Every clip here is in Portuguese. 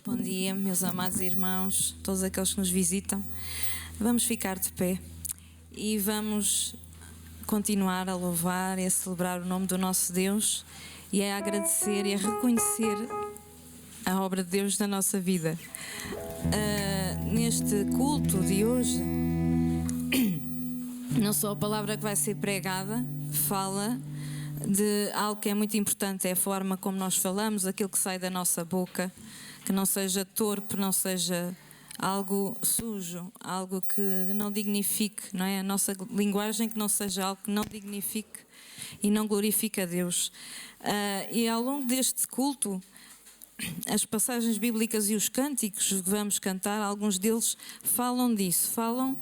Bom dia, meus amados irmãos, todos aqueles que nos visitam. Vamos ficar de pé e vamos continuar a louvar e a celebrar o nome do nosso Deus e a agradecer e a reconhecer a obra de Deus na nossa vida. Neste culto de hoje, não só a palavra que vai ser pregada fala de algo que é muito importante, é a forma como nós falamos, aquilo que sai da nossa boca, que não seja torpe, não seja algo sujo, algo que não dignifique, não é? A nossa linguagem que não seja algo que não dignifique e não glorifique a Deus. E ao longo deste culto, as passagens bíblicas e os cânticos que vamos cantar, alguns deles falam disso, falam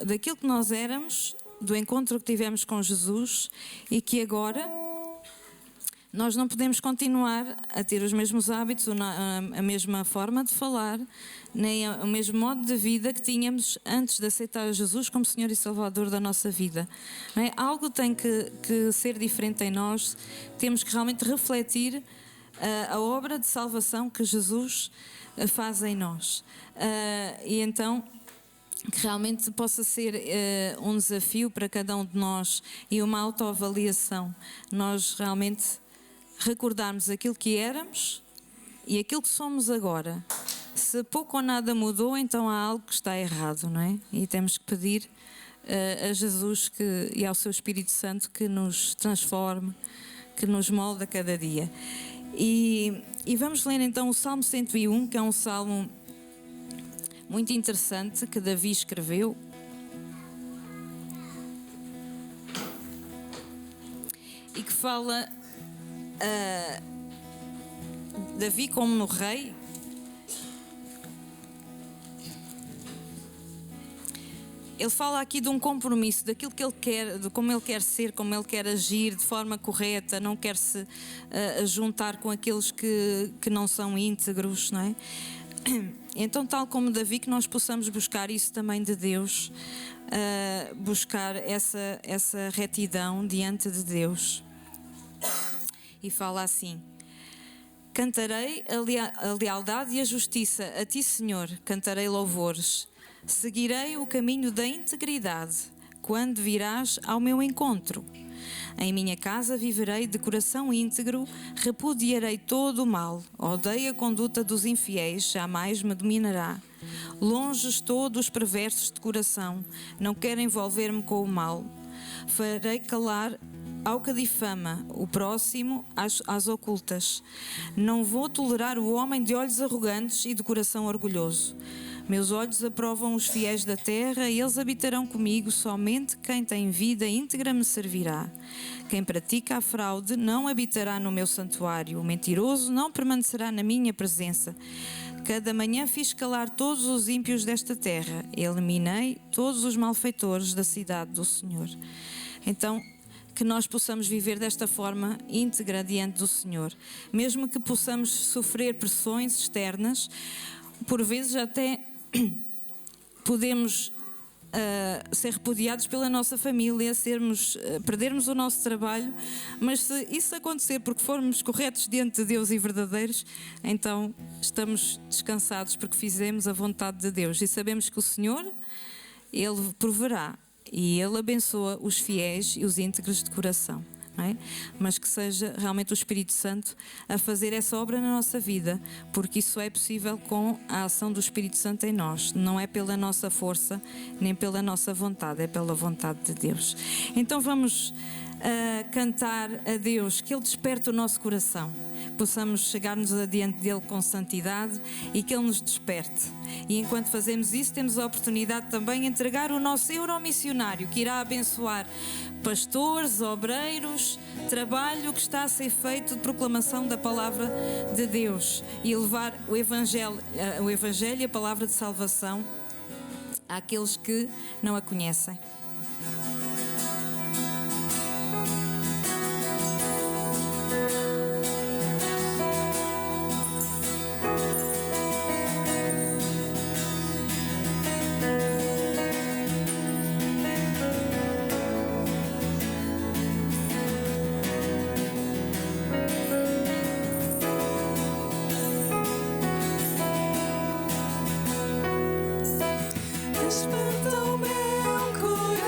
daquilo que nós éramos, do encontro que tivemos com Jesus e que agora nós não podemos continuar a ter os mesmos hábitos, a mesma forma de falar, nem o mesmo modo de vida que tínhamos antes de aceitar Jesus como Senhor e Salvador da nossa vida. Não é? Algo tem que ser diferente em nós, temos que realmente refletir a obra de salvação que Jesus faz em nós. E então que realmente possa ser um desafio para cada um de nós e uma autoavaliação. Nós realmente recordarmos aquilo que éramos e aquilo que somos agora. Se pouco ou nada mudou, então há algo que está errado, não é? E temos que pedir a Jesus e ao seu Espírito Santo que nos transforme, que nos molde a cada dia. E vamos ler então o Salmo 101, que é um salmo muito interessante que Davi escreveu. E que fala Davi como no rei. Ele fala aqui de um compromisso, daquilo que ele quer, de como ele quer ser, como ele quer agir de forma correta, não quer se juntar com aqueles que não são íntegros, não é? Então, tal como Davi, que nós possamos buscar isso também de Deus, buscar essa retidão diante de Deus. E fala assim: cantarei a lealdade e a justiça a ti, Senhor, cantarei louvores. Seguirei o caminho da integridade, quando virás ao meu encontro. Em minha casa viverei de coração íntegro, repudiarei todo o mal. Odeio a conduta dos infiéis, jamais me dominará. Longe estou dos perversos de coração, não quero envolver-me com o mal. Farei calar ao que difama, o próximo às ocultas. Não vou tolerar o homem de olhos arrogantes e de coração orgulhoso. Meus olhos aprovam os fiéis da terra e eles habitarão comigo. Somente quem tem vida íntegra me servirá. Quem pratica a fraude não habitará no meu santuário. O mentiroso não permanecerá na minha presença. Cada manhã fiz calar todos os ímpios desta terra. Eliminei todos os malfeitores da cidade do Senhor. Então, que nós possamos viver desta forma íntegra diante do Senhor. Mesmo que possamos sofrer pressões externas, por vezes até podemos ser repudiados pela nossa família, perdermos o nosso trabalho, mas se isso acontecer porque formos corretos diante de Deus e verdadeiros, então estamos descansados porque fizemos a vontade de Deus e sabemos que o Senhor, Ele proverá e Ele abençoa os fiéis e os íntegros de coração. Não é? Mas que seja realmente o Espírito Santo a fazer essa obra na nossa vida, porque isso é possível com a ação do Espírito Santo em nós. Não é pela nossa força nem pela nossa vontade, é pela vontade de Deus. Então vamos cantar a Deus, que Ele desperte o nosso coração, possamos chegar-nos adiante dEle com santidade e que Ele nos desperte. E enquanto fazemos isso, temos a oportunidade também de entregar o nosso euromissionário, que irá abençoar pastores, obreiros, trabalho que está a ser feito de proclamação da palavra de Deus e levar o Evangelho e a palavra de salvação àqueles que não a conhecem. Desperta o meu coração.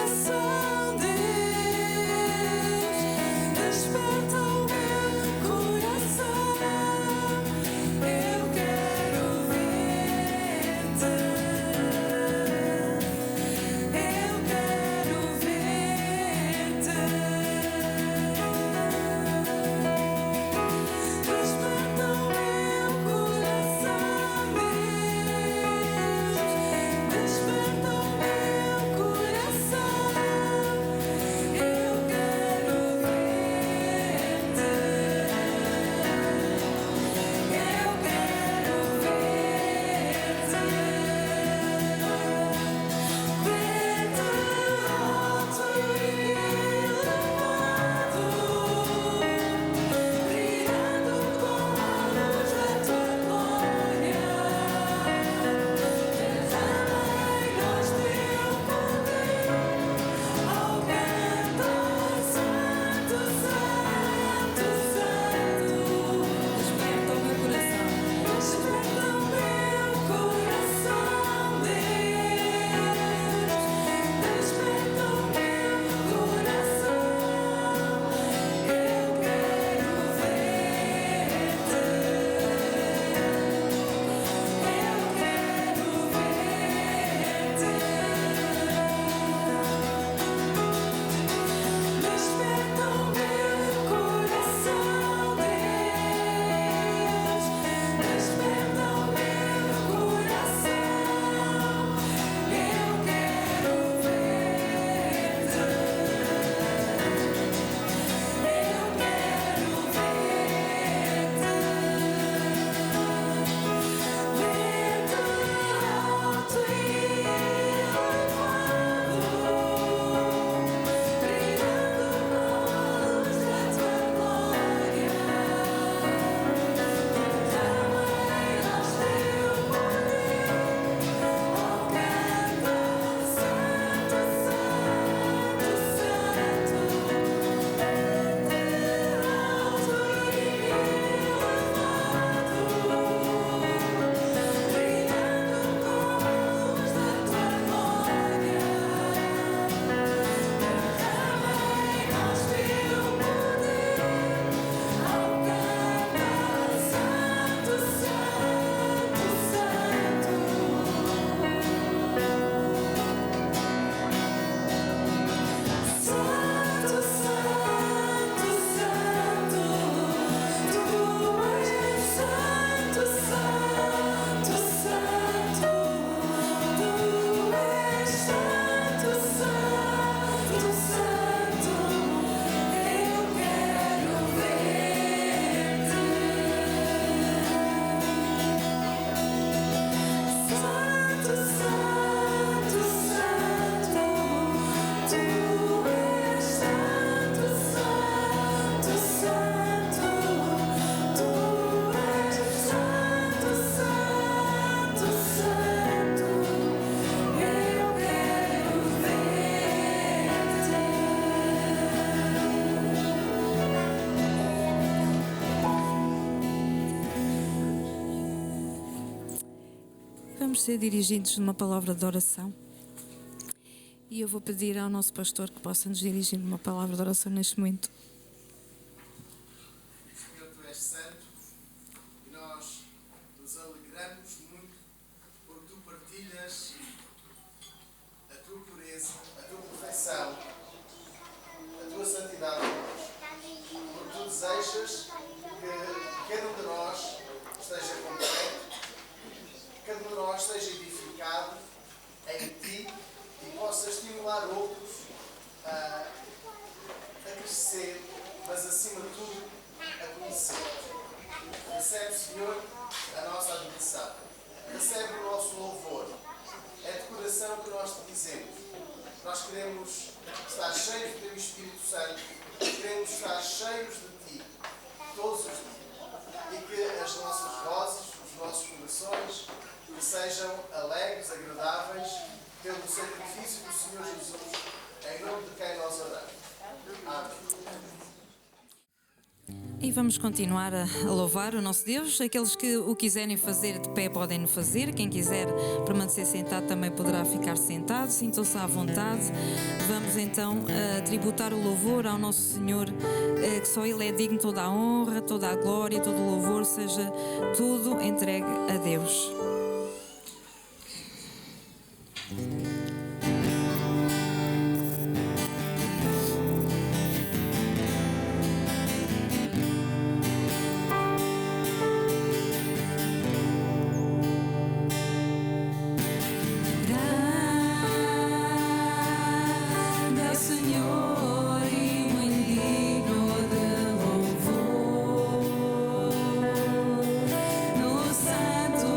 vamos ser dirigidos numa palavra de oração. E eu vou pedir ao nosso pastor que possa nos dirigir numa palavra de oração neste momento. Senhor, Tu és santo e nós nos alegramos muito porque Tu partilhas a Tua pureza, a Tua perfeição, a Tua santidade connosco. Porque Tu desejas que cada um de nós esteja completo, que cada um de nós esteja edificado em Ti e possa estimular outros a crescer, mas acima de tudo a conhecer. Recebe, Senhor, a nossa adoração. Recebe o nosso louvor. É de coração que nós te dizemos. Nós queremos estar cheios do Teu Espírito Santo. Queremos estar cheios de Ti, todos os dias. E que as nossas vozes, os nossos corações, que sejam alegres, agradáveis, pelo sacrifício do Senhor Jesus, em nome de quem nós oramos. Amém. E vamos continuar a louvar o nosso Deus. Aqueles que o quiserem fazer de pé podem o fazer. Quem quiser permanecer sentado também poderá ficar sentado. Sintam-se à vontade. Vamos então tributar o louvor ao nosso Senhor, que só Ele é digno de toda a honra, toda a glória, todo o louvor, seja tudo entregue a Deus. No santo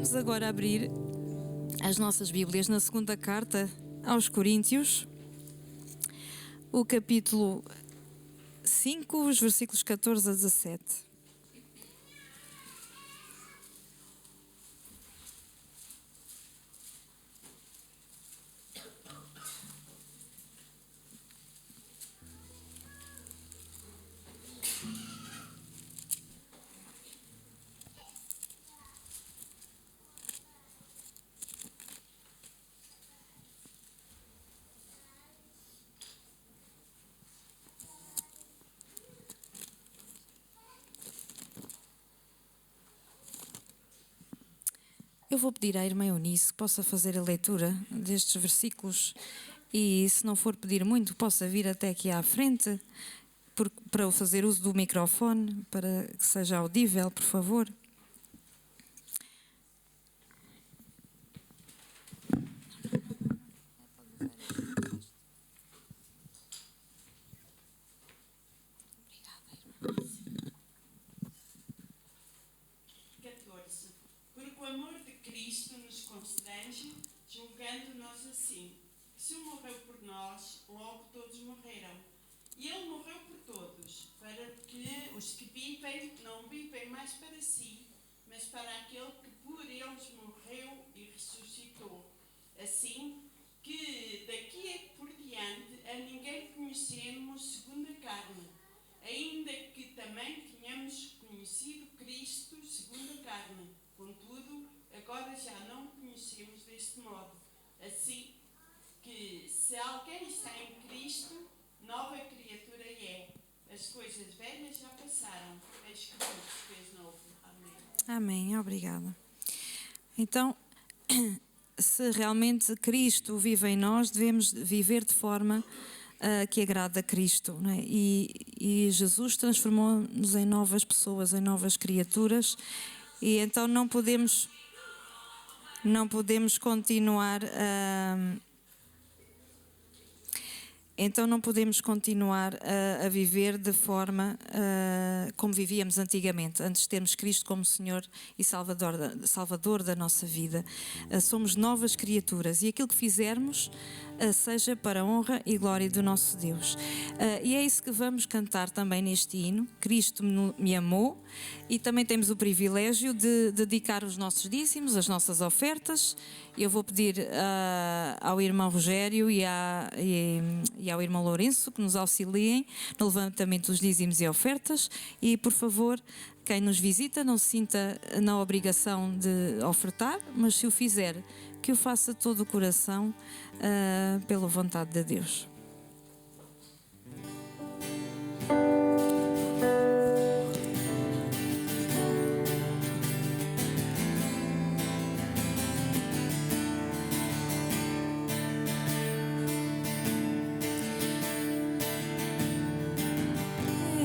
Vamos agora abrir as nossas Bíblias na segunda carta aos Coríntios, o capítulo 5, os versículos 14 a 17. Eu vou pedir à irmã Eunice que possa fazer a leitura destes versículos e, se não for pedir muito, possa vir até aqui à frente para eu fazer uso do microfone, para que seja audível, por favor. Julgando-nos assim, que se um morreu por nós, logo todos morreram. E ele morreu por todos, para que os que vivem não vivem mais para si, mas para aquele que por eles morreu e ressuscitou. Assim que daqui por diante a ninguém conhecemos segundo a carne, ainda que também tenhamos conhecido Cristo segundo a carne. Contudo, agora já não conhecemos deste modo. Assim que, se alguém está em Cristo, nova criatura é. As coisas velhas já passaram, eis que tudo se fez novo. Amém. Amém, obrigada. Então, se realmente Cristo vive em nós, devemos viver de forma que agrada a Cristo, não é? E Jesus transformou-nos em novas pessoas, em novas criaturas, e então não podemos continuar a viver de forma como vivíamos antigamente, antes de termos Cristo como Senhor e Salvador da nossa vida. Somos novas criaturas e aquilo que fizermos seja para a honra e glória do nosso Deus. E é isso que vamos cantar também neste hino. Cristo me amou, e também temos o privilégio de dedicar os nossos dízimos, as nossas ofertas. Eu vou pedir ao irmão Rogério e ao irmão Lourenço que nos auxiliem no levantamento dos dízimos e ofertas. E, por favor, quem nos visita não se sinta na obrigação de ofertar, mas se o fizer, que o faça de todo o coração, pela vontade de Deus.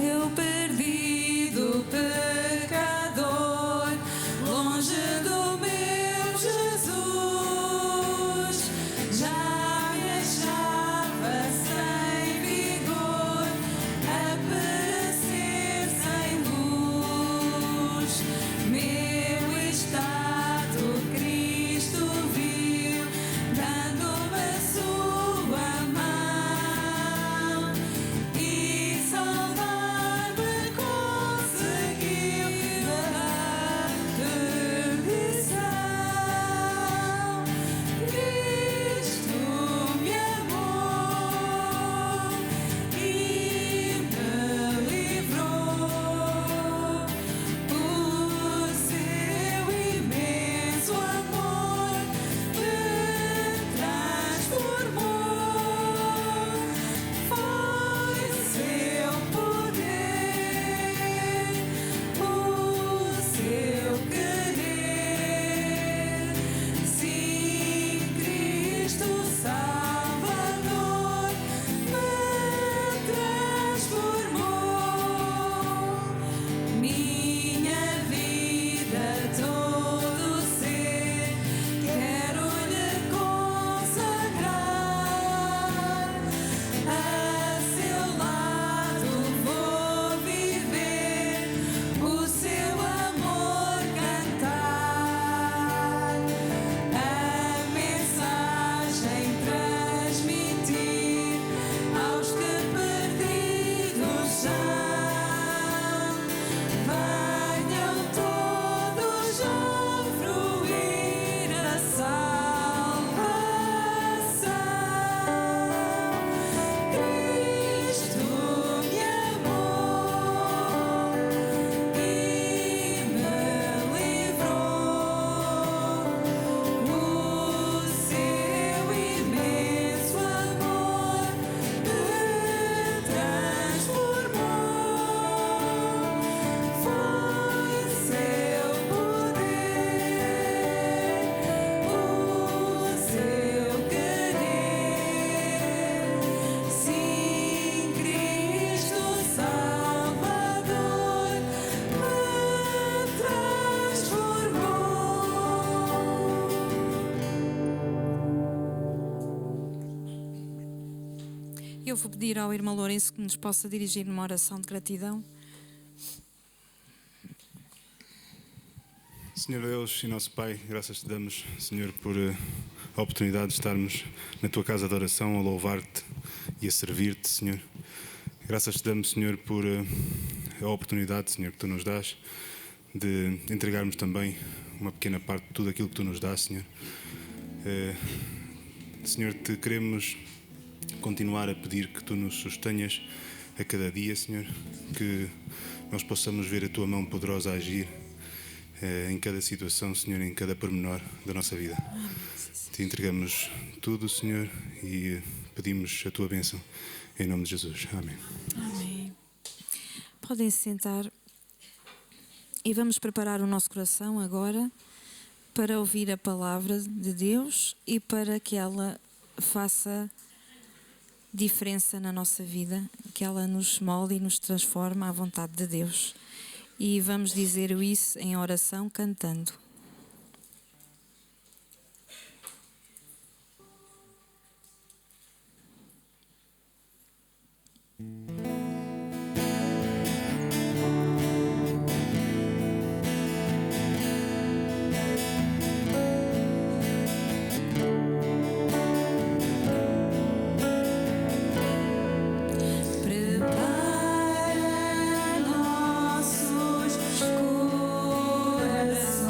Eu perdido pecador, longe do meu Jesus, já me achava eu vou pedir ao irmão Lourenço que nos possa dirigir numa oração de gratidão. Senhor Deus e nosso Pai, graças te damos, Senhor, por a oportunidade de estarmos na tua casa de oração a louvar-te e a servir-te, Senhor. Graças te damos, Senhor, por a oportunidade, Senhor, que tu nos dás de entregarmos também uma pequena parte de tudo aquilo que tu nos dás, Senhor. Senhor, te queremos continuar a pedir que tu nos sustenhas a cada dia, Senhor, que nós possamos ver a tua mão poderosa a agir em cada situação, Senhor, em cada pormenor da nossa vida. Te entregamos tudo, Senhor, e pedimos a tua bênção em nome de Jesus. Amém. Amém. Podem se sentar e vamos preparar o nosso coração agora para ouvir a palavra de Deus e para que ela faça diferença na nossa vida, que ela nos molde e nos transforme à vontade de Deus. E vamos dizer isso em oração cantando. Prepara nossos corações.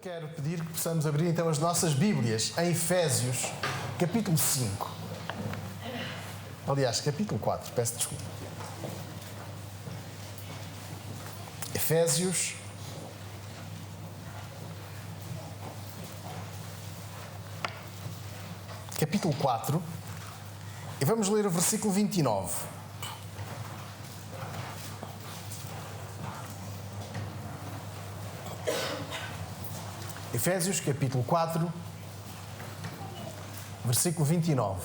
quero pedir que possamos abrir então as nossas Bíblias em Efésios, capítulo 5. Aliás, capítulo 4, peço desculpa. Efésios, capítulo 4, e vamos ler o versículo 29. Efésios, capítulo 4, versículo 29.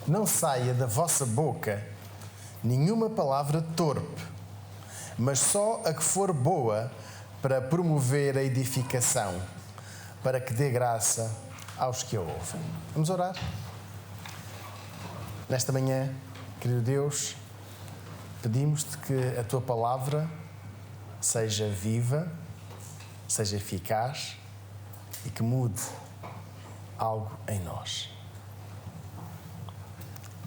Não saia da vossa boca nenhuma palavra torpe, mas só a que for boa para promover a edificação, para que dê graça aos que a ouvem. Vamos orar? Nesta manhã, querido Deus, pedimos-te que a tua palavra seja viva, seja eficaz e que mude algo em nós.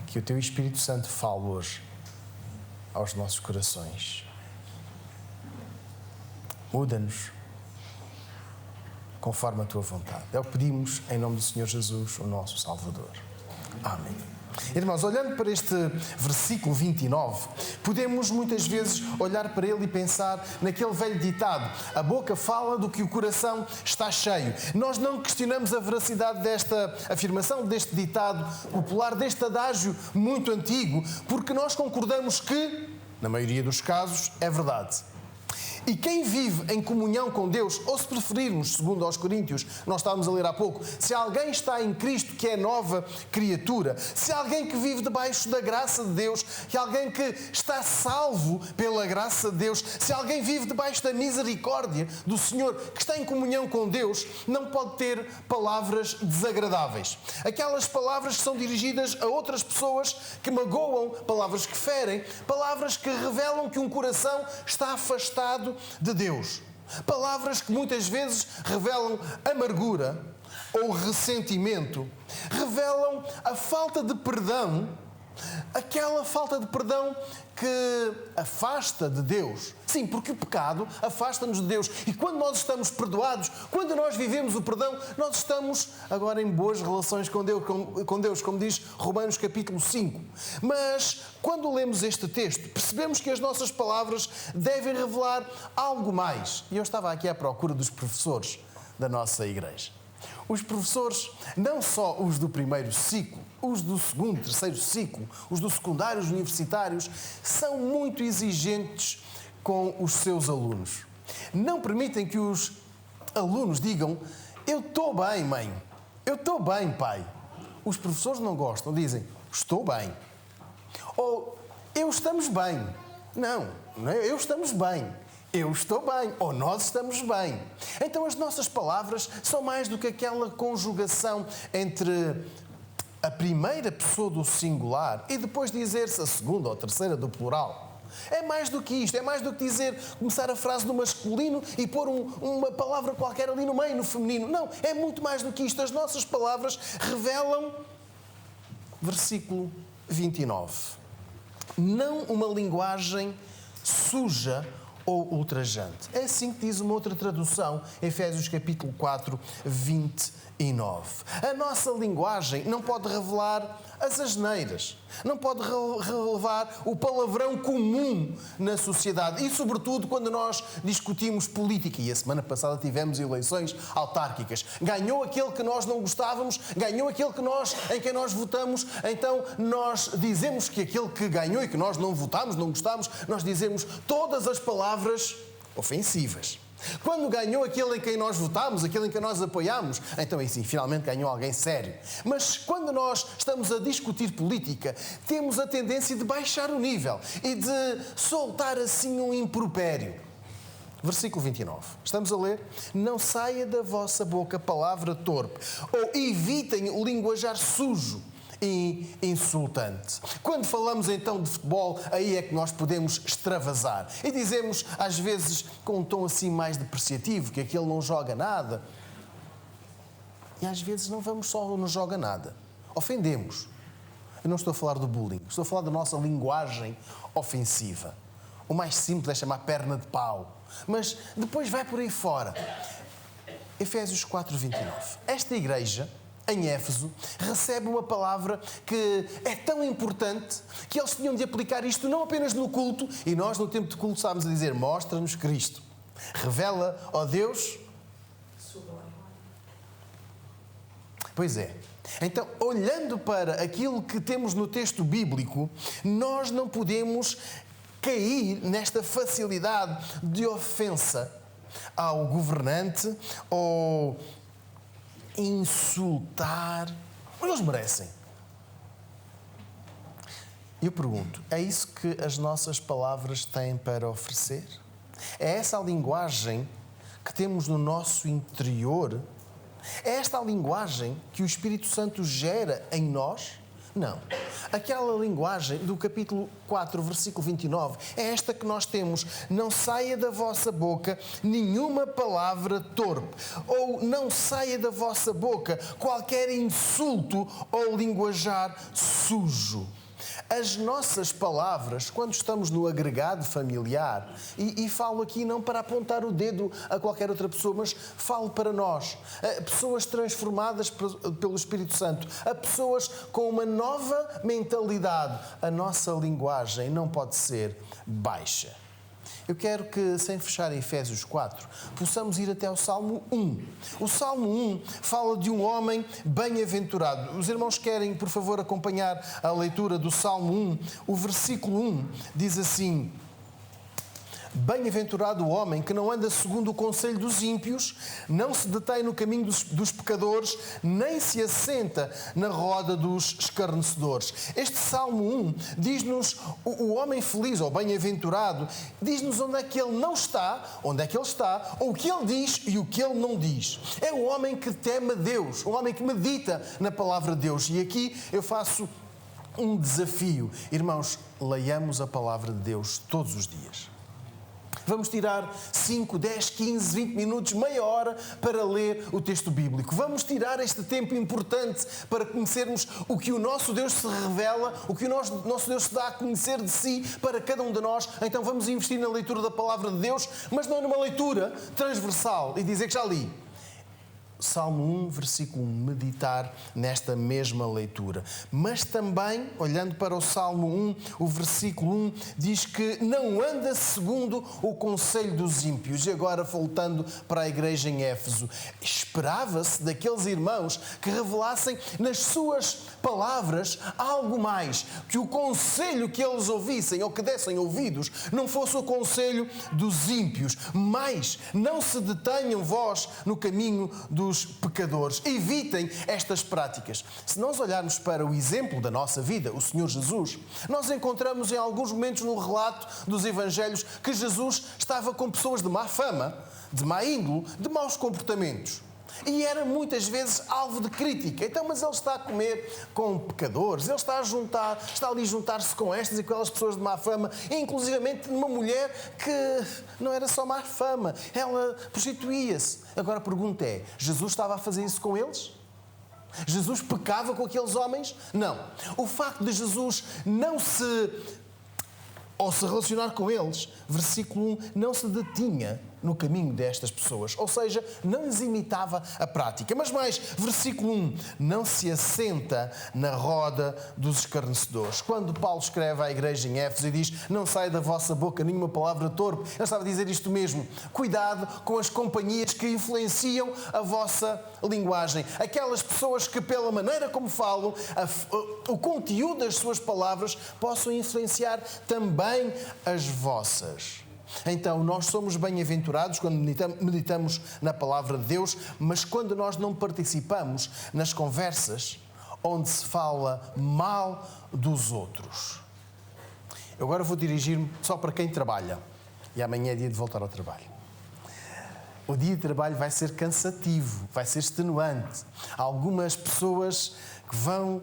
Que o teu Espírito Santo fale hoje aos nossos corações. Muda-nos conforme a tua vontade. É o que pedimos em nome do Senhor Jesus, o nosso Salvador. Amém. Irmãos, olhando para este versículo 29, podemos muitas vezes olhar para ele e pensar naquele velho ditado: a boca fala do que o coração está cheio. Nós não questionamos a veracidade desta afirmação, deste ditado popular, deste adágio muito antigo, porque nós concordamos que, na maioria dos casos, é verdade. E quem vive em comunhão com Deus, ou se preferirmos, segundo aos Coríntios, nós estávamos a ler há pouco, se alguém está em Cristo, que é nova criatura, se alguém que vive debaixo da graça de Deus, se alguém que está salvo pela graça de Deus, se alguém vive debaixo da misericórdia do Senhor, que está em comunhão com Deus, não pode ter palavras desagradáveis. Aquelas palavras que são dirigidas a outras pessoas, que magoam, palavras que ferem, palavras que revelam que um coração está afastado de Deus. Palavras que muitas vezes revelam amargura ou ressentimento, revelam a falta de perdão, aquela falta de perdão que afasta de Deus. Sim, porque o pecado afasta-nos de Deus. E quando nós estamos perdoados, quando nós vivemos o perdão, nós estamos agora em boas relações com Deus, como diz Romanos capítulo 5. Mas quando lemos este texto, percebemos que as nossas palavras devem revelar algo mais. E eu estava aqui à procura dos professores da nossa igreja. Os professores, não só os do primeiro ciclo, os do segundo, terceiro ciclo, os do secundário, os universitários, são muito exigentes com os seus alunos. Não permitem que os alunos digam: eu estou bem, mãe. Eu estou bem, pai. Os professores não gostam, dizem: estou bem. Ou eu estamos bem. Não, eu estamos bem. Eu estou bem, ou nós estamos bem. Então as nossas palavras são mais do que aquela conjugação entre a primeira pessoa do singular e depois dizer-se a segunda ou a terceira do plural. É mais do que isto, é mais do que começar a frase no masculino e pôr uma palavra qualquer ali no meio, no feminino. Não, é muito mais do que isto. As nossas palavras revelam, versículo 29, não uma linguagem suja ou ultrajante. É assim que diz uma outra tradução, Efésios capítulo 4, 29. A nossa linguagem não pode revelar as asneiras, não pode revelar o palavrão comum na sociedade e, sobretudo, quando nós discutimos política. E a semana passada tivemos eleições autárquicas. Ganhou aquele que nós não gostávamos, ganhou aquele em quem nós votamos, então nós dizemos que aquele que ganhou e que nós não votámos, não gostámos, nós dizemos todas as palavras ofensivas. Quando ganhou aquele em quem nós votámos, aquele em quem nós apoiámos, então aí sim, finalmente ganhou alguém sério. Mas quando nós estamos a discutir política, temos a tendência de baixar o nível e de soltar assim um impropério. Versículo 29. Estamos a ler: não saia da vossa boca palavra torpe, ou evitem o linguajar sujo e insultante. Quando falamos então de futebol, aí é que nós podemos extravasar. E dizemos, às vezes, com um tom assim mais depreciativo, que aquele não joga nada. E às vezes não vamos só não joga nada. Ofendemos. Eu não estou a falar do bullying, estou a falar da nossa linguagem ofensiva. O mais simples é chamar perna de pau, mas depois vai por aí fora. Efésios 4:29. Esta igreja, em Éfeso, recebe uma palavra que é tão importante que eles tinham de aplicar isto não apenas no culto, e nós no tempo de culto estávamos a dizer: mostra-nos Cristo. Revela, ó Deus. Pois é. Então, olhando para aquilo que temos no texto bíblico, nós não podemos cair nesta facilidade de ofensa ao governante ou insultar. Eles merecem. Eu pergunto, é isso que as nossas palavras têm para oferecer? É essa a linguagem que temos no nosso interior? É esta a linguagem que o Espírito Santo gera em nós? Não. Aquela linguagem do capítulo 4, versículo 29, é esta que nós temos. Não saia da vossa boca nenhuma palavra torpe, ou não saia da vossa boca qualquer insulto ou linguajar sujo. As nossas palavras, quando estamos no agregado familiar, e falo aqui não para apontar o dedo a qualquer outra pessoa, mas falo para nós, a pessoas transformadas pelo Espírito Santo, a pessoas com uma nova mentalidade, a nossa linguagem não pode ser baixa. Eu quero que, sem fechar Efésios 4, possamos ir até ao Salmo 1. O Salmo 1 fala de um homem bem-aventurado. Os irmãos querem, por favor, acompanhar a leitura do Salmo 1. O versículo 1 diz assim: bem-aventurado o homem que não anda segundo o conselho dos ímpios, não se detém no caminho dos pecadores, nem se assenta na roda dos escarnecedores. Este Salmo 1 diz-nos o homem feliz ou bem-aventurado, diz-nos onde é que ele não está, onde é que ele está, ou o que ele diz e o que ele não diz. É o homem que teme a Deus, o homem que medita na palavra de Deus. E aqui eu faço um desafio. Irmãos, leiamos a palavra de Deus todos os dias. Vamos tirar 5, 10, 15, 20 minutos, meia hora para ler o texto bíblico. Vamos tirar este tempo importante para conhecermos o que o nosso Deus se revela, o que o nosso Deus se dá a conhecer de si para cada um de nós. Então vamos investir na leitura da palavra de Deus, mas não numa leitura transversal e dizer que já li. Salmo 1, versículo 1, meditar nesta mesma leitura. Mas também, olhando para o Salmo 1, o versículo 1, diz que não anda segundo o conselho dos ímpios. E agora, voltando para a igreja em Éfeso, esperava-se daqueles irmãos que revelassem nas suas palavras algo mais, que o conselho que eles ouvissem ou que dessem ouvidos não fosse o conselho dos ímpios, mas não se detenham vós no caminho dos pecadores. Evitem estas práticas. Se nós olharmos para o exemplo da nossa vida, o Senhor Jesus, nós encontramos em alguns momentos no relato dos Evangelhos que Jesus estava com pessoas de má fama, de má índole, de maus comportamentos. E era muitas vezes alvo de crítica. Então, mas ele está a comer com pecadores, ele está ali a juntar-se com estas e com aquelas pessoas de má fama, e inclusivamente uma mulher que não era só má fama, ela prostituía-se. Agora a pergunta é, Jesus estava a fazer isso com eles? Jesus pecava com aqueles homens? Não. O facto de Jesus não se relacionar com eles, versículo 1, não se detinha no caminho destas pessoas, ou seja, não lhes imitava a prática. Mas mais, versículo 1, não se assenta na roda dos escarnecedores. Quando Paulo escreve à igreja em Éfeso e diz, não sai da vossa boca nenhuma palavra torpe, ele estava a dizer isto mesmo, cuidado com as companhias que influenciam a vossa linguagem. Aquelas pessoas que, pela maneira como falam, o conteúdo das suas palavras possam influenciar também as vossas. Então, nós somos bem-aventurados quando meditamos na palavra de Deus, mas quando nós não participamos nas conversas onde se fala mal dos outros. Eu agora vou dirigir-me só para quem trabalha. E amanhã é dia de voltar ao trabalho. O dia de trabalho vai ser cansativo, vai ser extenuante. Há algumas pessoas que vão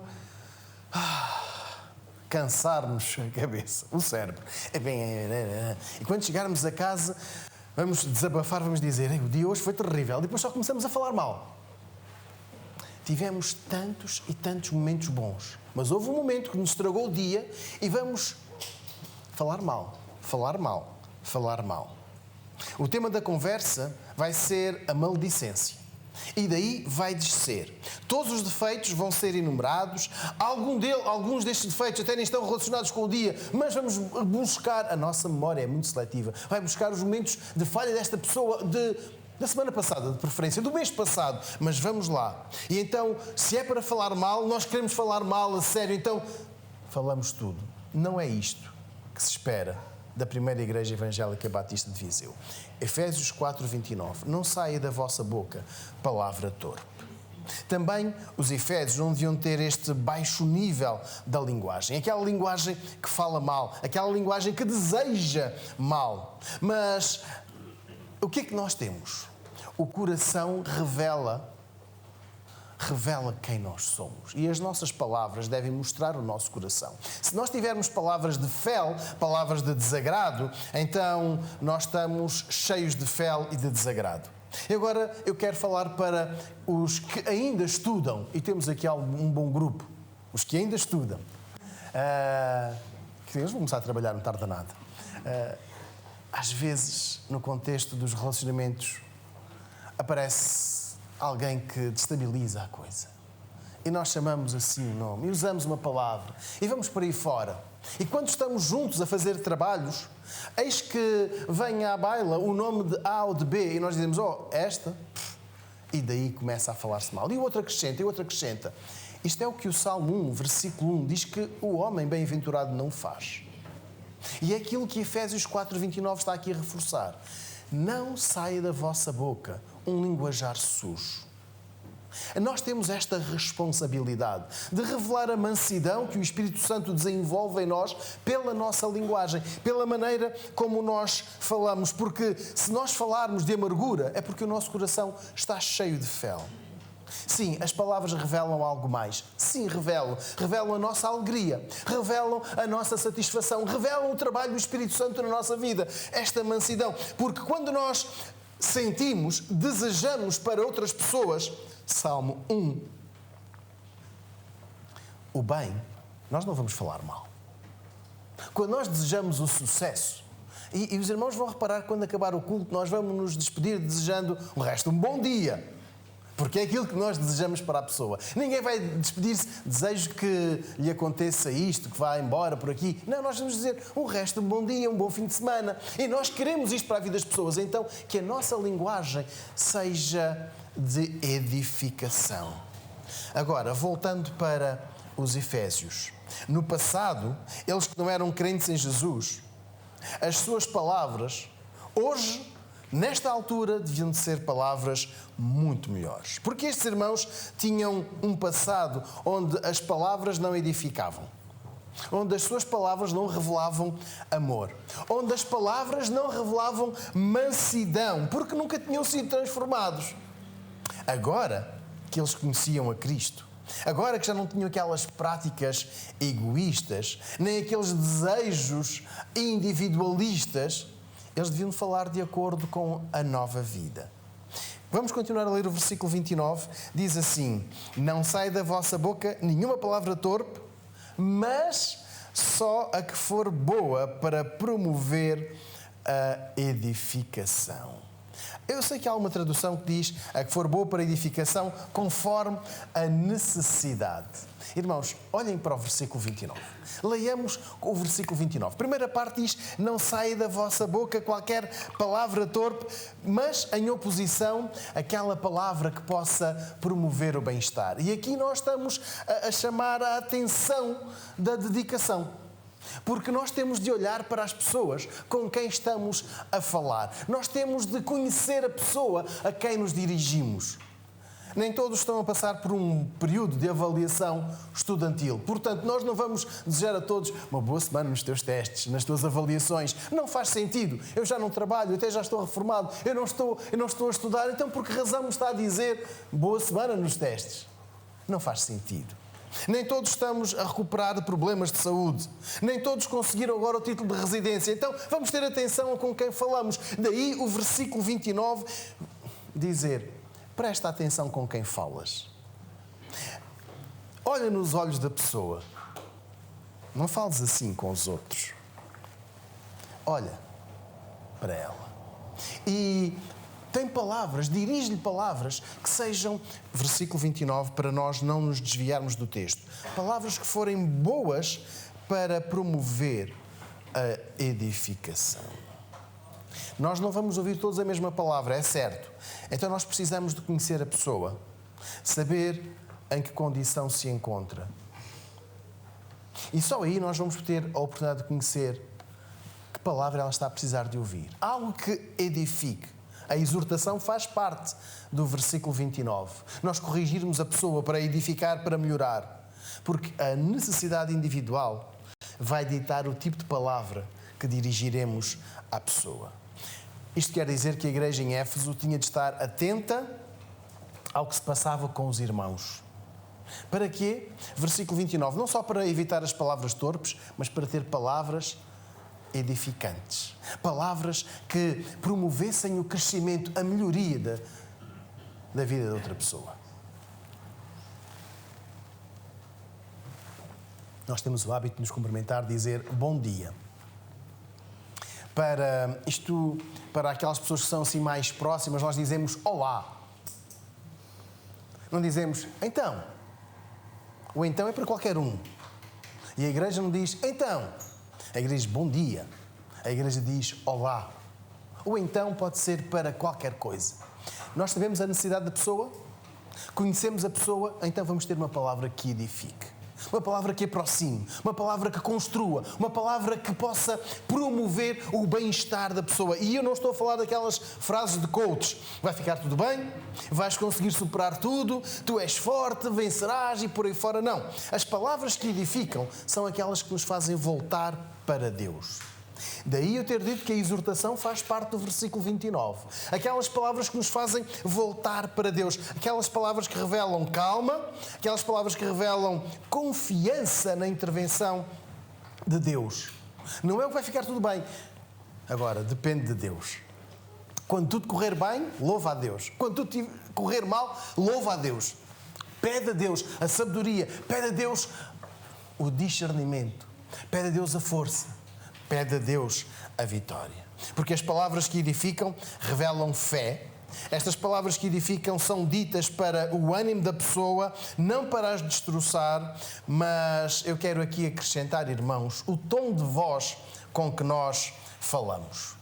cansar-nos a cabeça, o cérebro. E quando chegarmos a casa, vamos desabafar, vamos dizer, o dia hoje foi terrível. E depois só começamos a falar mal. tivemos tantos e tantos momentos bons, mas houve um momento que nos estragou o dia e vamos falar mal, falar mal, falar mal. O tema da conversa vai ser a maledicência. E daí vai descer. Todos os defeitos vão ser enumerados. Alguns destes defeitos até nem estão relacionados com o dia, mas vamos buscar, a nossa memória é muito seletiva, vai buscar os momentos de falha desta pessoa da semana passada, de preferência, do mês passado, mas vamos lá. E então, se é para falar mal, nós queremos falar mal a sério, então falamos tudo. Não é isto que se espera da primeira Igreja Evangélica Batista de Viseu. Efésios 4:29. Não saia da vossa boca palavra torpe. Também os Efésios não deviam ter este baixo nível da linguagem. Aquela linguagem que fala mal, aquela linguagem que deseja mal. Mas o que é que nós temos? O coração revela quem nós somos. E as nossas palavras devem mostrar o nosso coração. Se nós tivermos palavras de fel, palavras de desagrado, então nós estamos cheios de fel e de desagrado. E agora eu quero falar para os que ainda estudam, e temos aqui um bom grupo, os que ainda estudam, que eles vão começar a trabalhar, não tarda nada. Às vezes, no contexto dos relacionamentos, aparece alguém que destabiliza a coisa. E nós chamamos assim o nome, e usamos uma palavra, e vamos por aí fora. E quando estamos juntos a fazer trabalhos, eis que vem à baila o nome de A ou de B, e nós dizemos, esta, e daí começa a falar-se mal. E o outro acrescenta, e o outro acrescenta. Isto é o que o Salmo 1, versículo 1, diz que o homem bem-aventurado não faz. E é aquilo que Efésios 4:29 está aqui a reforçar. Não saia da vossa boca um linguajar sujo. Nós temos esta responsabilidade de revelar a mansidão que o Espírito Santo desenvolve em nós pela nossa linguagem, pela maneira como nós falamos. Porque se nós falarmos de amargura, é porque o nosso coração está cheio de fel. Sim, as palavras revelam algo mais. Sim, revelam a nossa alegria, revelam a nossa satisfação, revelam o trabalho do Espírito Santo na nossa vida, esta mansidão. Porque quando nós sentimos, desejamos para outras pessoas, Salmo 1, o bem, nós não vamos falar mal. Quando nós desejamos o sucesso, e os irmãos vão reparar que quando acabar o culto, nós vamos nos despedir desejando o resto um bom dia. Porque é aquilo que nós desejamos para a pessoa. Ninguém vai despedir-se, desejo que lhe aconteça isto, que vá embora por aqui. Não, nós vamos dizer o resto, um bom dia, um bom fim de semana. E nós queremos isto para a vida das pessoas. Então, que a nossa linguagem seja de edificação. Agora, voltando para os Efésios. No passado, eles que não eram crentes em Jesus, as suas palavras, hoje, nesta altura, deviam de ser palavras muito melhores. Porque estes irmãos tinham um passado onde as palavras não edificavam. Onde as suas palavras não revelavam amor. Onde as palavras não revelavam mansidão. Porque nunca tinham sido transformados. Agora que eles conheciam a Cristo, agora que já não tinham aquelas práticas egoístas, nem aqueles desejos individualistas, eles deviam falar de acordo com a nova vida. Vamos continuar a ler o versículo 29. Diz assim: não sai da vossa boca nenhuma palavra torpe, mas só a que for boa para promover a edificação. Eu sei que há uma tradução que diz a que for boa para edificação conforme a necessidade. Irmãos, olhem para o versículo 29. Leiamos o versículo 29. A primeira parte diz: não saia da vossa boca qualquer palavra torpe, mas em oposição àquela palavra que possa promover o bem-estar. E aqui nós estamos a chamar a atenção da dedicação. Porque nós temos de olhar para as pessoas com quem estamos a falar. Nós temos de conhecer a pessoa a quem nos dirigimos. Nem todos estão a passar por um período de avaliação estudantil. Portanto, nós não vamos desejar a todos uma boa semana nos teus testes, nas tuas avaliações. Não faz sentido. Eu já não trabalho, até já estou reformado, eu não estou a estudar. Então, por que razão me está a dizer boa semana nos testes? Não faz sentido. Nem todos estamos a recuperar de problemas de saúde. Nem todos conseguiram agora o título de residência. Então, vamos ter atenção com quem falamos. Daí o versículo 29 dizer: presta atenção com quem falas. olha nos olhos da pessoa. Não fales assim com os outros. Olha para ela. E tem palavras, dirige-lhe palavras que sejam, versículo 29, para nós não nos desviarmos do texto. Palavras que forem boas para promover a edificação. Nós não vamos ouvir todos a mesma palavra, é certo. Então nós precisamos de conhecer a pessoa, saber em que condição se encontra. E só aí nós vamos ter a oportunidade de conhecer que palavra ela está a precisar de ouvir. Algo que edifique. A exortação faz parte do versículo 29. Nós corrigirmos a pessoa para edificar, para melhorar. Porque a necessidade individual vai ditar o tipo de palavra que dirigiremos à pessoa. Isto quer dizer que a igreja em Éfeso tinha de estar atenta ao que se passava com os irmãos. Para quê? Versículo 29. Não só para evitar as palavras torpes, mas para ter palavras edificantes. Palavras que promovessem o crescimento, a melhoria da vida de outra pessoa. Nós temos o hábito de nos cumprimentar, dizer bom dia. Para aquelas pessoas que são assim mais próximas, nós dizemos olá. Não dizemos então. O então é para qualquer um. E a igreja não diz então. A igreja diz bom dia. A igreja diz olá. O então pode ser para qualquer coisa. Nós sabemos a necessidade da pessoa, conhecemos a pessoa, então vamos ter uma palavra que edifique. Uma palavra que aproxime, uma palavra que construa, uma palavra que possa promover o bem-estar da pessoa. E eu não estou a falar daquelas frases de coach. Vai ficar tudo bem, vais conseguir superar tudo, tu és forte, vencerás e por aí fora. Não. As palavras que edificam são aquelas que nos fazem voltar para Deus. Daí eu ter dito que a exortação faz parte do versículo 29. Aquelas palavras que nos fazem voltar para Deus. Aquelas palavras que revelam calma. Aquelas palavras que revelam confiança na intervenção de Deus. Não é o que vai ficar tudo bem. Agora, depende de Deus. Quando tudo correr bem, louva a Deus. Quando tudo correr mal, louva a Deus. Pede a Deus a sabedoria. Pede a Deus o discernimento. Pede a Deus a força. Pede a Deus a vitória. Porque as palavras que edificam revelam fé. Estas palavras que edificam são ditas para o ânimo da pessoa, não para as destroçar, mas eu quero aqui acrescentar, irmãos, o tom de voz com que nós falamos.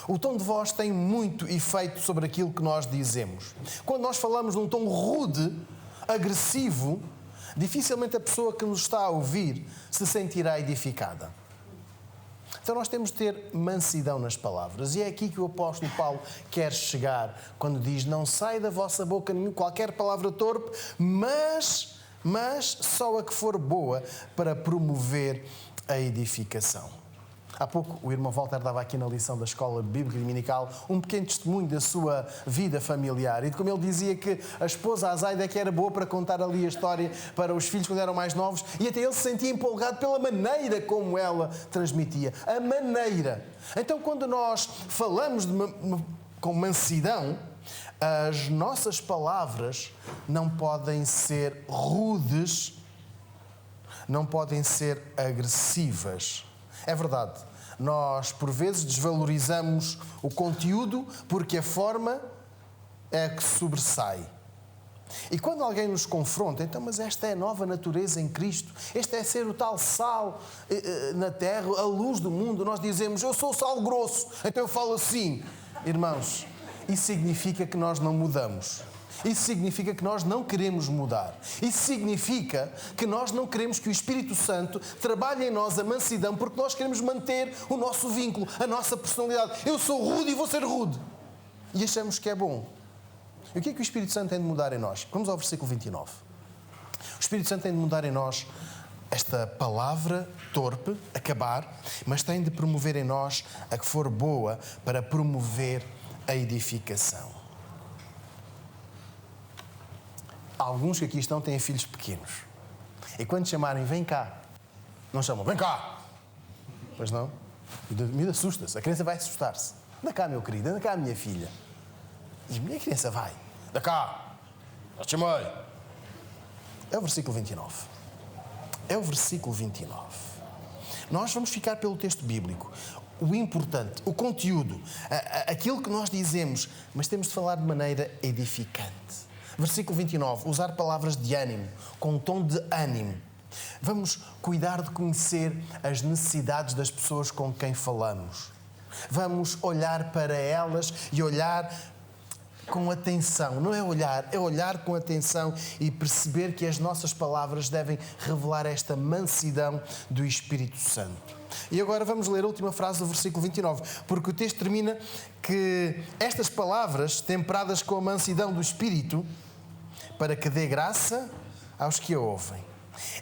O tom de voz tem muito efeito sobre aquilo que nós dizemos. Quando nós falamos num tom rude, agressivo, dificilmente a pessoa que nos está a ouvir se sentirá edificada. Então nós temos de ter mansidão nas palavras. E é aqui que o apóstolo Paulo quer chegar, quando diz, não sai da vossa boca qualquer palavra torpe, mas só a que for boa para promover a edificação. Há pouco o irmão Walter dava aqui na lição da Escola Bíblica Dominical um pequeno testemunho da sua vida familiar. E como ele dizia que a esposa, a Zaida, que era boa para contar ali a história para os filhos quando eram mais novos, e até ele se sentia empolgado pela maneira como ela transmitia. A maneira. Então, quando nós falamos com mansidão, as nossas palavras não podem ser rudes, não podem ser agressivas. É verdade, nós por vezes desvalorizamos o conteúdo porque a forma é a que sobressai. E quando alguém nos confronta, então, mas esta é a nova natureza em Cristo, este é ser o tal sal na terra, a luz do mundo, nós dizemos, eu sou sal grosso, então eu falo assim. Irmãos, isso significa que nós não mudamos. Isso significa que nós não queremos mudar. Isso significa que nós não queremos que o Espírito Santo trabalhe em nós a mansidão, porque nós queremos manter o nosso vínculo, a nossa personalidade. Eu sou rude e vou ser rude. E achamos que é bom. E o que é que o Espírito Santo tem de mudar em nós? Vamos ao versículo 29. O Espírito Santo tem de mudar em nós esta palavra torpe, acabar, mas tem de promover em nós a que for boa para promover a edificação. Alguns que aqui estão têm filhos pequenos. E quando chamarem, vem cá, não chamam, vem cá. Pois não? Me assusta-se. A criança vai assustar-se. Anda cá, meu querido, anda cá, minha filha. E a minha criança vai. Anda cá. Já te chamei. É o versículo 29. é o versículo 29. Nós vamos ficar pelo texto bíblico. O importante, o conteúdo, aquilo que nós dizemos, mas temos de falar de maneira edificante. Versículo 29, usar palavras de ânimo, com um tom de ânimo. Vamos cuidar de conhecer as necessidades das pessoas com quem falamos. Vamos olhar para elas e olhar com atenção. Não é olhar com atenção e perceber que as nossas palavras devem revelar esta mansidão do Espírito Santo. E agora vamos ler a última frase do versículo 29, porque o texto termina que estas palavras, temperadas com a mansidão do Espírito, para que dê graça aos que a ouvem.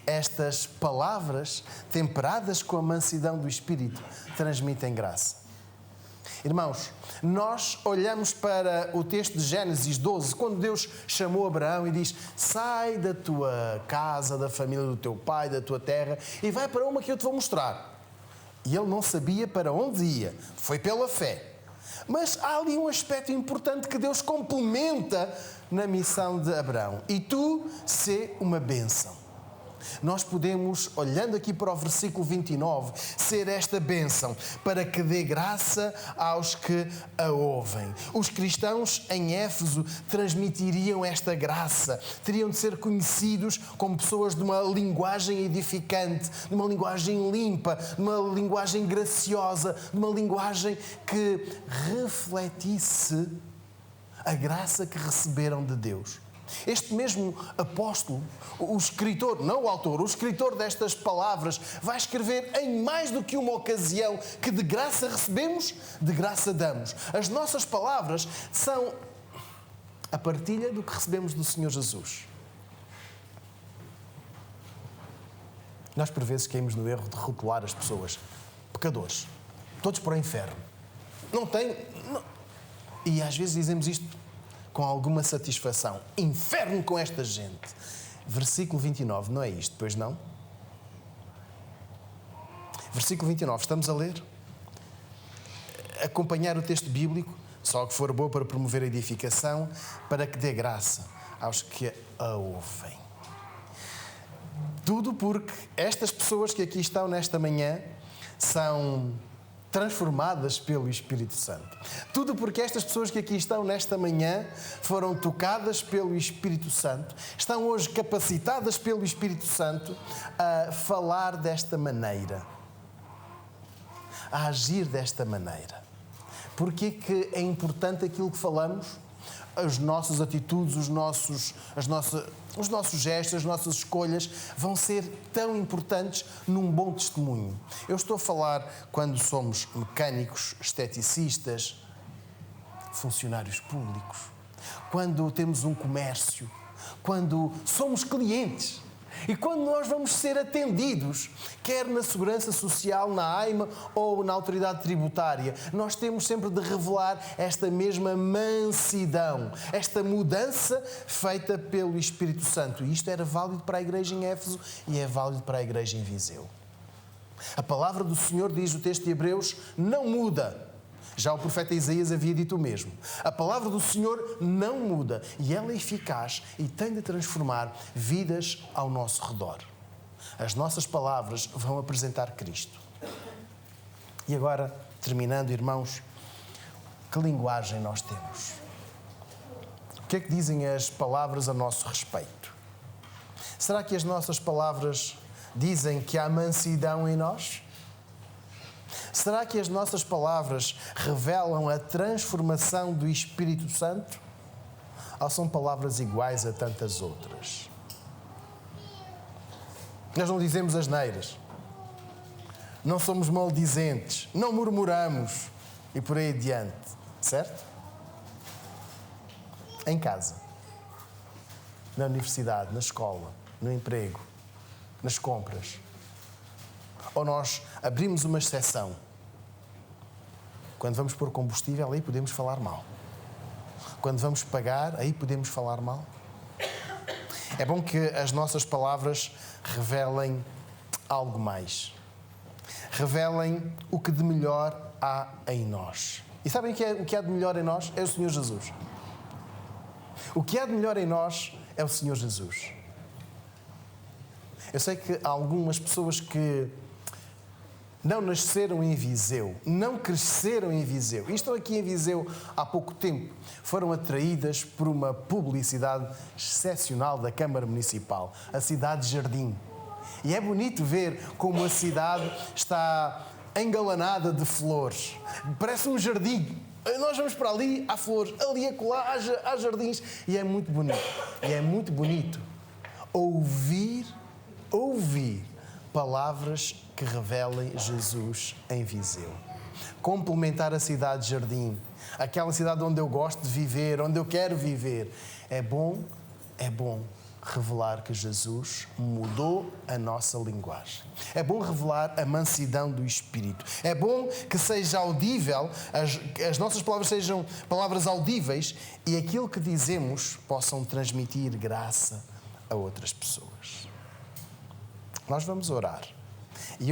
Estas palavras, temperadas com a mansidão do Espírito, transmitem graça. Irmãos, nós olhamos para o texto de Gênesis 12, quando Deus chamou Abraão e diz: sai da tua casa, da família do teu pai, da tua terra, e vai para uma que eu te vou mostrar. E ele não sabia para onde ia, foi pela fé. Mas há ali um aspecto importante que Deus complementa na missão de Abraão. E tu, sê uma bênção. Nós podemos, olhando aqui para o versículo 29, ser esta bênção para que dê graça aos que a ouvem. Os cristãos em Éfeso transmitiriam esta graça. Teriam de ser conhecidos como pessoas de uma linguagem edificante, de uma linguagem limpa, de uma linguagem graciosa, de uma linguagem que refletisse a graça que receberam de Deus. Este mesmo apóstolo, o escritor, não o autor, o escritor destas palavras, vai escrever em mais do que uma ocasião que de graça recebemos, de graça damos. As nossas palavras são a partilha do que recebemos do Senhor Jesus. Nós por vezes caímos no erro de rotular as pessoas pecadores, todos para o inferno. Não. E às vezes dizemos isto com alguma satisfação. Inferno com esta gente. Versículo 29, não é isto, pois não? Versículo 29, estamos a ler? Acompanhar o texto bíblico, só que for boa para promover a edificação, para que dê graça aos que a ouvem. Tudo porque estas pessoas que aqui estão nesta manhã são transformadas pelo Espírito Santo. Tudo porque estas pessoas que aqui estão nesta manhã foram tocadas pelo Espírito Santo, estão hoje capacitadas pelo Espírito Santo a falar desta maneira, a agir desta maneira. Porquê que é importante aquilo que falamos? As nossas atitudes, os nossos gestos, as nossas escolhas vão ser tão importantes num bom testemunho. Eu estou a falar quando somos mecânicos, esteticistas, funcionários públicos, quando temos um comércio, quando somos clientes e quando nós vamos ser atendidos, quer na Segurança Social, na AIMA ou na Autoridade Tributária, nós temos sempre de revelar esta mesma mansidão, esta mudança feita pelo Espírito Santo. E isto era válido para a igreja em Éfeso e é válido para a igreja em Viseu. A palavra do Senhor, diz o texto de Hebreus, não muda. Já o profeta Isaías havia dito o mesmo. A palavra do Senhor não muda e ela é eficaz e tem de transformar vidas ao nosso redor. As nossas palavras vão apresentar Cristo. E agora, terminando, irmãos, que linguagem nós temos? O que é que dizem as palavras a nosso respeito? Será que as nossas palavras dizem que há mansidão em nós? Será que as nossas palavras revelam a transformação do Espírito Santo? Ou são palavras iguais a tantas outras? Nós não dizemos asneiras, não somos maldizentes, não murmuramos e por aí adiante, certo? Em casa, na universidade, na escola, no emprego, nas compras. Ou nós abrimos uma exceção. Quando vamos pôr combustível, aí podemos falar mal. Quando vamos pagar, aí podemos falar mal. É bom que as nossas palavras revelem algo mais. Revelem o que de melhor há em nós. E sabem o que há de melhor em nós? É o Senhor Jesus. O que há de melhor em nós é o Senhor Jesus. Eu sei que há algumas pessoas que não nasceram em Viseu, não cresceram em Viseu e estão aqui em Viseu há pouco tempo. Foram atraídas por uma publicidade excepcional da Câmara Municipal, a Cidade Jardim. E é bonito ver como a cidade está engalanada de flores. Parece um jardim. Nós vamos para ali, há flores, ali acolá, há jardins. E é muito bonito. E é muito bonito ouvir palavras que revelem Jesus em Viseu. Complementar a cidade jardim, aquela cidade onde eu gosto de viver, onde eu quero viver. É bom revelar que Jesus mudou a nossa linguagem. É bom revelar a mansidão do Espírito. É bom que seja audível, as nossas palavras sejam palavras audíveis e aquilo que dizemos possam transmitir graça a outras pessoas. Nós vamos orar. E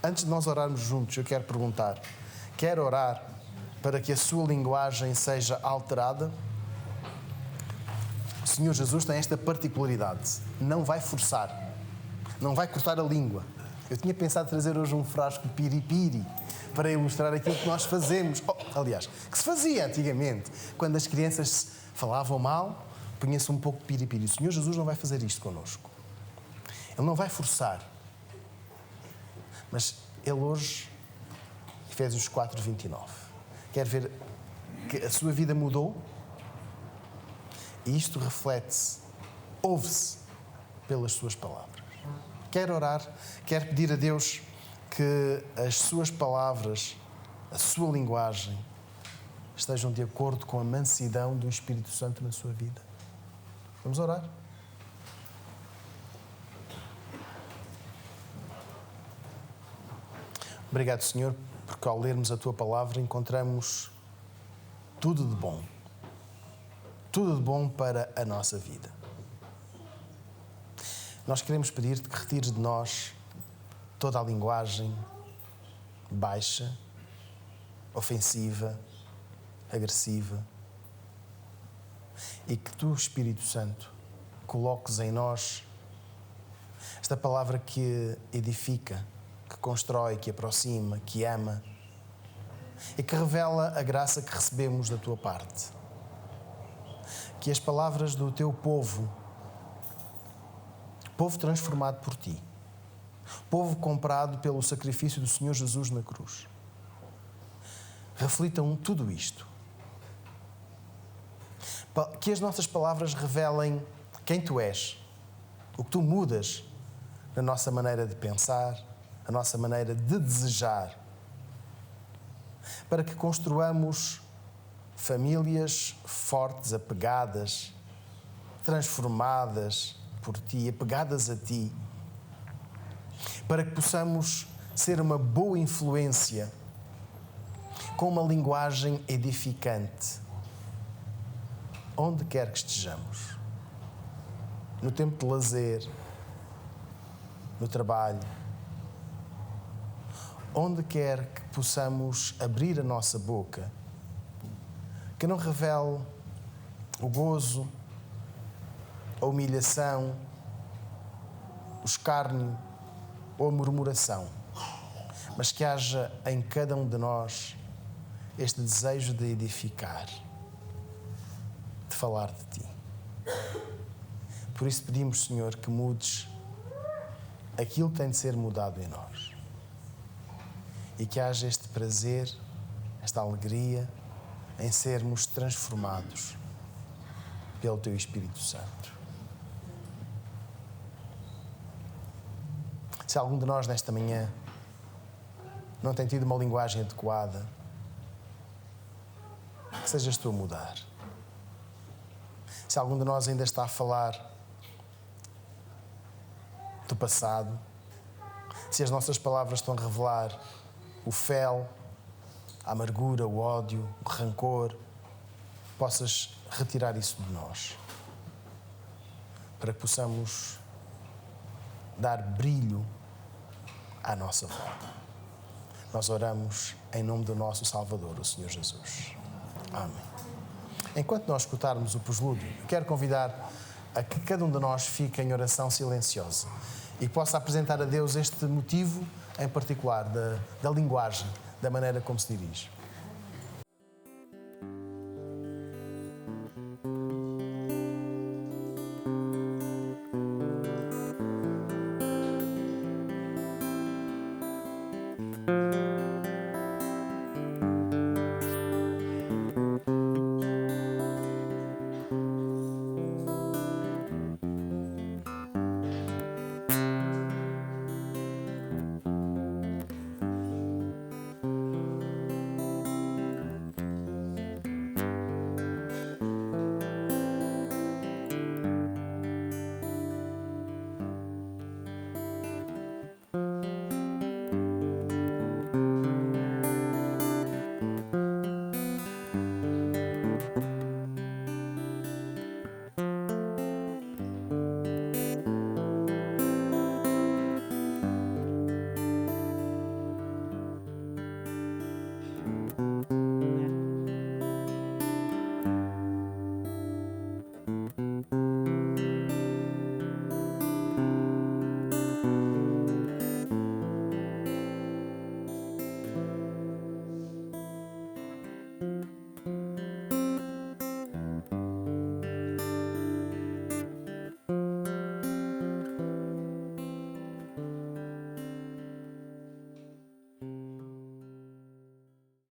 antes de nós orarmos juntos, eu quero perguntar: quer orar para que a sua linguagem seja alterada? O Senhor Jesus tem esta particularidade. Não vai forçar. Não vai cortar a língua. Eu tinha pensado trazer hoje um frasco de piripiri para ilustrar aquilo que nós fazemos. Aliás, que se fazia antigamente. Quando as crianças falavam mal, punha-se um pouco de piripiri. O Senhor Jesus não vai fazer isto connosco. Ele não vai forçar. Mas Ele hoje, Efésios 4:29, quer ver que a sua vida mudou? E isto reflete-se, ouve-se pelas suas palavras. Quer orar, quer pedir a Deus que as suas palavras, a sua linguagem, estejam de acordo com a mansidão do Espírito Santo na sua vida. Vamos orar? Obrigado, Senhor, porque ao lermos a Tua palavra encontramos tudo de bom. Tudo de bom para a nossa vida. Nós queremos pedir-te que retires de nós toda a linguagem baixa, ofensiva, agressiva e que Tu, Espírito Santo, coloques em nós esta palavra que edifica, que constrói, que aproxima, que ama e que revela a graça que recebemos da Tua parte. Que as palavras do Teu povo transformado por Ti, povo comprado pelo sacrifício do Senhor Jesus na cruz, reflitam tudo isto. Que as nossas palavras revelem quem Tu és, o que Tu mudas na nossa maneira de pensar, a nossa maneira de desejar, para que construamos famílias fortes, apegadas, transformadas por Ti, apegadas a Ti, para que possamos ser uma boa influência com uma linguagem edificante, onde quer que estejamos, no tempo de lazer, no trabalho, onde quer que possamos abrir a nossa boca, que não revele o gozo, a humilhação, o escárnio ou a murmuração, mas que haja em cada um de nós este desejo de edificar, de falar de Ti. Por isso pedimos, Senhor, que mudes aquilo que tem de ser mudado em nós e que haja este prazer, esta alegria em sermos transformados pelo Teu Espírito Santo. Se algum de nós nesta manhã não tem tido uma linguagem adequada, que sejas Tu a mudar. Se algum de nós ainda está a falar do passado, se as nossas palavras estão a revelar o fel, a amargura, o ódio, o rancor, possas retirar isso de nós, para que possamos dar brilho à nossa volta. Nós oramos em nome do nosso Salvador, o Senhor Jesus. Amém. Enquanto nós escutarmos o preslúdio, quero convidar a que cada um de nós fique em oração silenciosa e possa apresentar a Deus este motivo em particular da linguagem, da maneira como se dirige.